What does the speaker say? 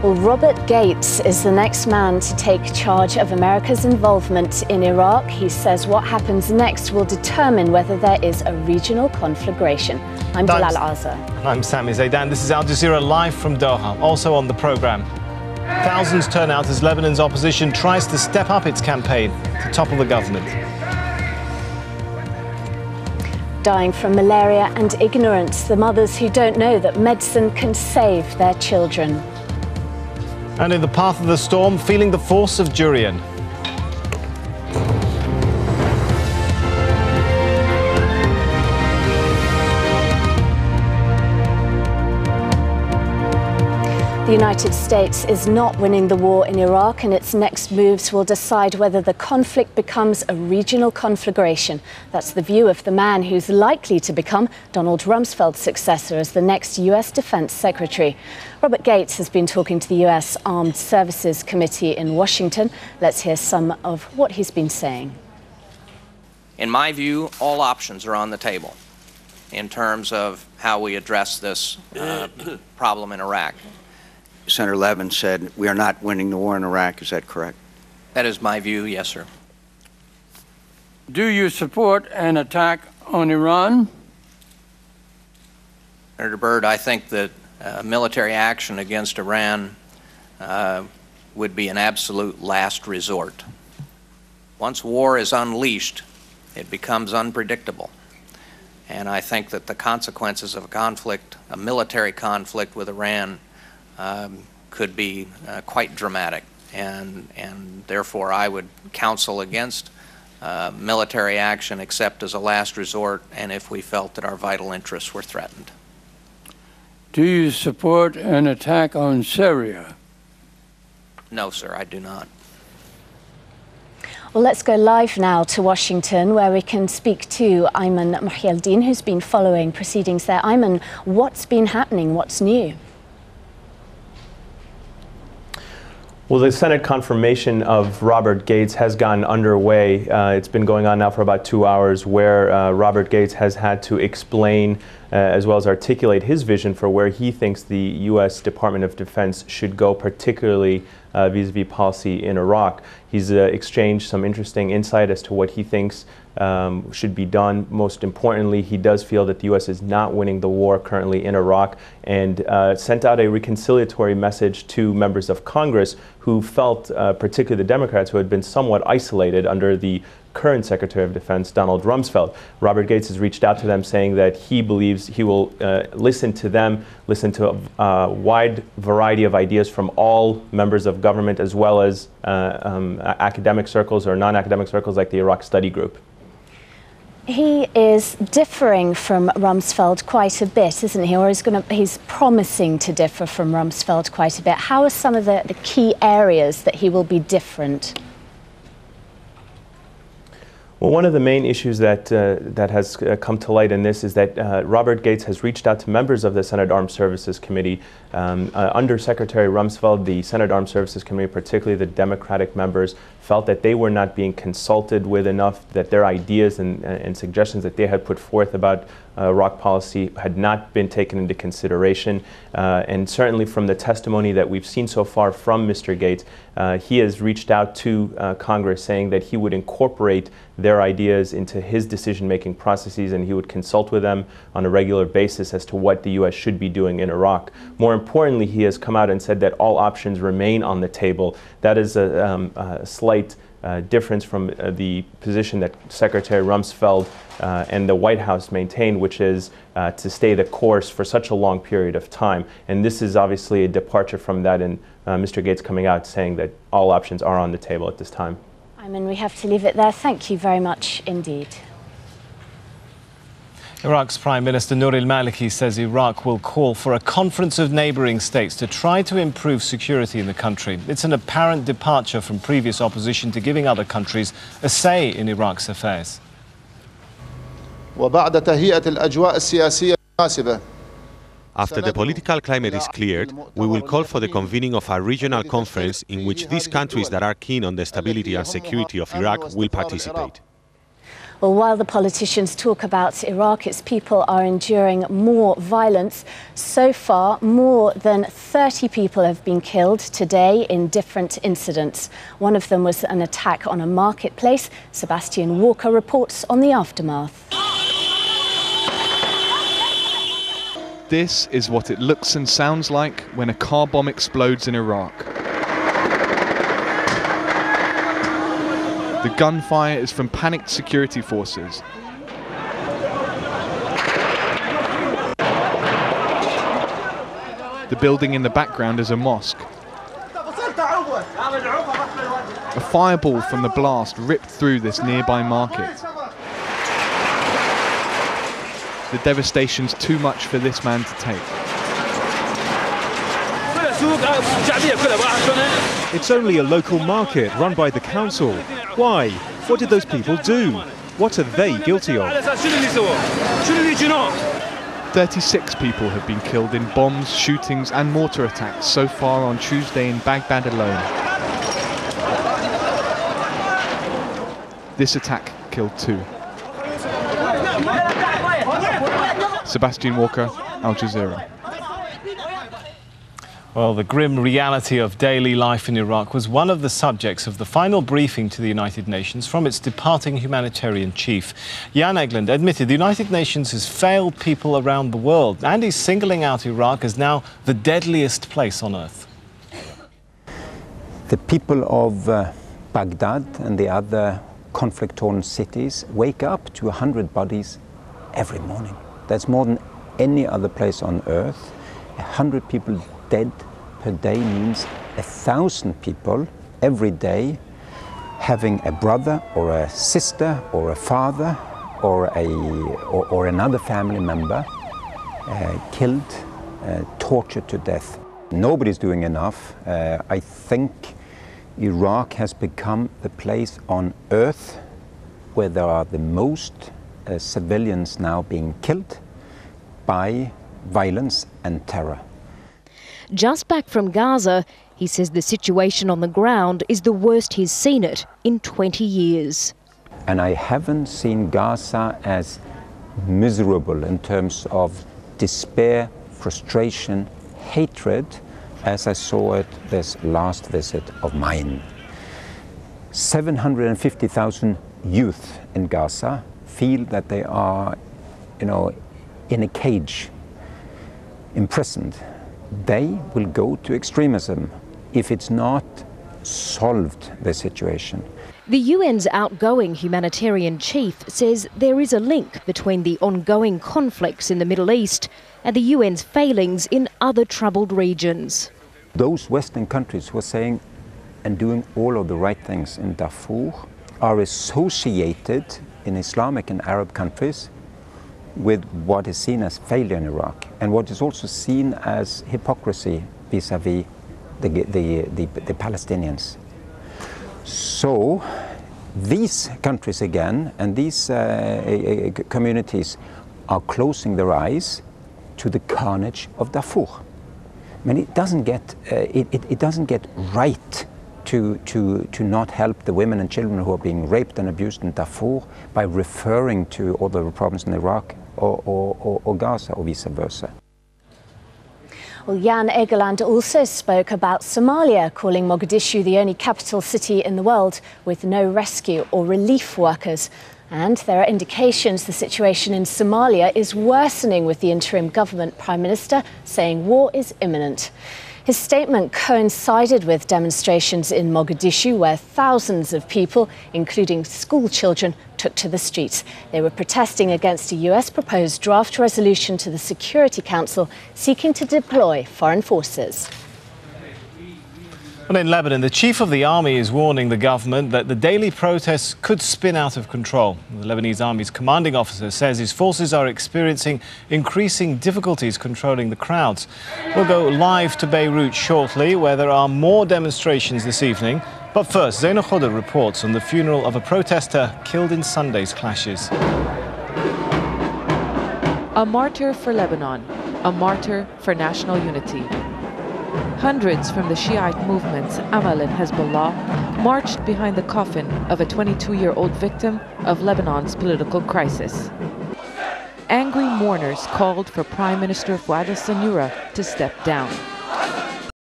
Well, Robert Gates is the next man to take charge of America's involvement in Iraq. He says what happens next will determine whether there is a regional conflagration. I'm Bilal Azar. I'm Sami Zaidan. This is Al Jazeera live from Doha. Also on the programme, thousands turn out as Lebanon's opposition tries to step up its campaign to topple the government. Dying from malaria and ignorance, the mothers who don't know that medicine can save their children. And in the path of the storm, feeling the force of durian. The United States is not winning the war in Iraq, and its next moves will decide whether the conflict becomes a regional conflagration. That's the view of the man who's likely to become Donald Rumsfeld's successor as the next U.S. Defense Secretary. Robert Gates has been talking to the U.S. Armed Services Committee in Washington. Let's hear some of what he's been saying. In my view, all options are on the table in terms of how we address this problem in Iraq. Senator Levin said we are not winning the war in Iraq. Is that correct? That is my view, yes, sir. Do you support an attack on Iran? Senator Byrd, I think that military action against Iran would be an absolute last resort. Once war is unleashed, it becomes unpredictable. And I think that the consequences of a conflict, a military conflict with Iran, could be quite dramatic, and therefore I would counsel against military action except as a last resort and if we felt that our vital interests were threatened. Do you support an attack on Syria? No, sir, I do not. Well, let's go live now to Washington, where we can speak to Ayman Mohyeldin, who's been following proceedings there. Ayman, what's been happening? What's new? Well, the Senate confirmation of Robert Gates has gotten underway. It's been going on now for about 2 hours, where Robert Gates has had to explain as well as articulate his vision for where he thinks the U.S. Department of Defense should go, particularly vis-a-vis policy in Iraq. He's exchanged some interesting insight as to what he thinks should be done. Most importantly, he does feel that the U.S. is not winning the war currently in Iraq, and sent out a reconciliatory message to members of Congress who felt, particularly the Democrats, who had been somewhat isolated under the current Secretary of Defense, Donald Rumsfeld. Robert Gates has reached out to them saying that he believes he will listen to them, listen to a wide variety of ideas from all members of government, as well as academic circles or non-academic circles like the Iraq Study Group. He is differing from Rumsfeld quite a bit, isn't he? Or he's promising to differ from Rumsfeld quite a bit. How are some of the key areas that he will be different? Well, one of the main issues that has come to light in this is that Robert Gates has reached out to members of the Senate Armed Services Committee. Under Secretary Rumsfeld, the Senate Armed Services Committee, particularly the Democratic members, felt that they were not being consulted with enough, that their ideas and suggestions that they had put forth about Iraq policy had not been taken into consideration. And certainly from the testimony that we've seen so far from Mr. Gates, he has reached out to Congress saying that he would incorporate their ideas into his decision-making processes, and he would consult with them on a regular basis as to what the U.S. should be doing in Iraq. More importantly, he has come out and said that all options remain on the table. That is a slight difference from the position that Secretary Rumsfeld and the White House maintained, which is to stay the course for such a long period of time. And this is obviously a departure from that, and Mr. Gates coming out saying that all options are on the table at this time. Ayman, we have to leave it there. Thank you very much indeed. Iraq's Prime Minister Nour al-Maliki says Iraq will call for a conference of neighbouring states to try to improve security in the country. It's an apparent departure from previous opposition to giving other countries a say in Iraq's affairs. After the political climate is cleared, we will call for the convening of a regional conference in which these countries that are keen on the stability and security of Iraq will participate. Well, while the politicians talk about Iraq, its people are enduring more violence. So far, more than 30 people have been killed today in different incidents. One of them was an attack on a marketplace. Sebastian Walker reports on the aftermath. This is what it looks and sounds like when a car bomb explodes in Iraq. The gunfire is from panicked security forces. The building in the background is a mosque. A fireball from the blast ripped through this nearby market. The devastation's too much for this man to take. It's only a local market run by the council. Why? What did those people do? What are they guilty of? 36 people have been killed in bombs, shootings and mortar attacks so far on Tuesday in Baghdad alone. This attack killed 2. Sebastian Walker, Al Jazeera. Well, the grim reality of daily life in Iraq was one of the subjects of the final briefing to the United Nations from its departing humanitarian chief. Jan Egeland admitted the United Nations has failed people around the world, and he's singling out Iraq as now the deadliest place on earth. The people of Baghdad and the other conflict-torn cities wake up to 100 bodies every morning. That's more than any other place on earth. 100 people dead per day means 1,000 people every day having a brother or a sister or a father or another family member killed, tortured to death. Nobody's doing enough. I think Iraq has become the place on earth where there are the most civilians now being killed by violence and terror. Just back from Gaza, he says the situation on the ground is the worst he's seen it in 20 years. And I haven't seen Gaza as miserable in terms of despair, frustration, hatred, as I saw it this last visit of mine. 750,000 youth in Gaza feel that they are, in a cage, imprisoned. They will go to extremism if it's not solved, the situation. The UN's outgoing humanitarian chief says there is a link between the ongoing conflicts in the Middle East and the UN's failings in other troubled regions. Those Western countries who are saying and doing all of the right things in Darfur are associated in Islamic and Arab countries with what is seen as failure in Iraq and what is also seen as hypocrisy vis-à-vis the Palestinians. So these countries again and these communities are closing their eyes to the carnage of Darfur. I mean, it doesn't get right to not help the women and children who are being raped and abused in Darfur by referring to other problems in Iraq or Gaza or vice versa. Well, Jan Egeland also spoke about Somalia, calling Mogadishu the only capital city in the world with no rescue or relief workers. And there are indications the situation in Somalia is worsening, with the interim government prime minister saying war is imminent. His statement coincided with demonstrations in Mogadishu, where thousands of people, including school children, took to the streets. They were protesting against a US proposed draft resolution to the Security Council seeking to deploy foreign forces. Well, in Lebanon, the chief of the army is warning the government that the daily protests could spin out of control. The Lebanese army's commanding officer says his forces are experiencing increasing difficulties controlling the crowds. We'll go live to Beirut shortly, where there are more demonstrations this evening. But first, Zainab Khoda reports on the funeral of a protester killed in Sunday's clashes. A martyr for Lebanon, a martyr for national unity. Hundreds from the Shiite movements Amal and Hezbollah marched behind the coffin of a 22-year-old victim of Lebanon's political crisis. Angry mourners called for Prime Minister Fouad al-Sannoura to step down.